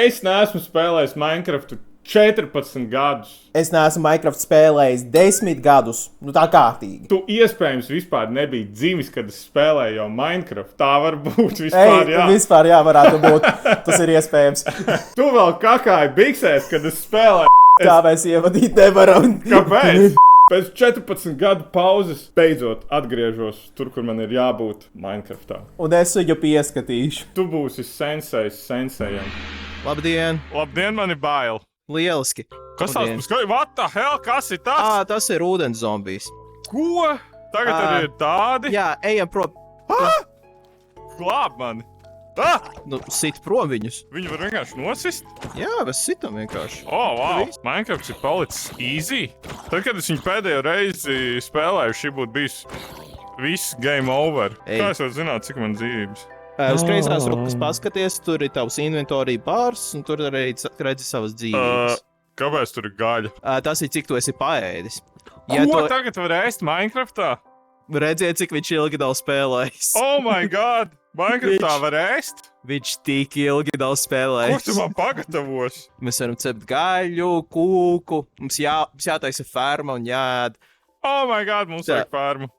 Es neesmu spēlējis Minecraftu 14 gadus. Es neesmu Minecraft spēlējis 10 gadus. Nu tā kārtīgi. Tu iespējams vispār nebija dzimis, kad es spēlēju jau Minecraft. Tā var būt vispār, jā. Vispār jā, varētu būt. Tas ir iespējams. Tu vēl kakāji biksēs, kad es spēlēju. Kā mēs ievadīt nevaram. Kāpēc? Pēc 14 gadu pauzes beidzot atgriežos tur, kur man ir jābūt Minecraftā. Un es viņu pieskatīšu. Tu būsi sensejam. Labdien! Labdien, man ir bail. Lieliski! Kas tas ir? What the hell? Kas ir tas? Tas ir ūdens zombijs. Ko? Tagad arī ir tādi? Jā, ejam prom. Glāb mani! Nu, sit prom viņus. Viņu var vienkārši nosist? Jā, mēs sitam vienkārši. Wow! Minecraft ir palicis easy. Tad, kad es viņu pēdējo reizi spēlēju, šī būtu bijis viss game over. Kā es varu zināt, cik man dzīvības? Uz kreisās rokas paskaties, tur ir tavs inventorija bārs, un tur arī redzi savas dzīvības. Kāpēc tur ir gaļa? Tas ir, cik tu esi paēdis. Ko tagad var ēst Minecraftā? Redziet, cik viņš ilgi nav spēlējis. Oh my god! Minecraftā var ēst? Viņš tik ilgi nav spēlējis. Ko tu man pagatavos? Mēs varam cept gaļu, kūku, mums jātaisa ferma un jāēd. Oh my god, mums vajag farmu.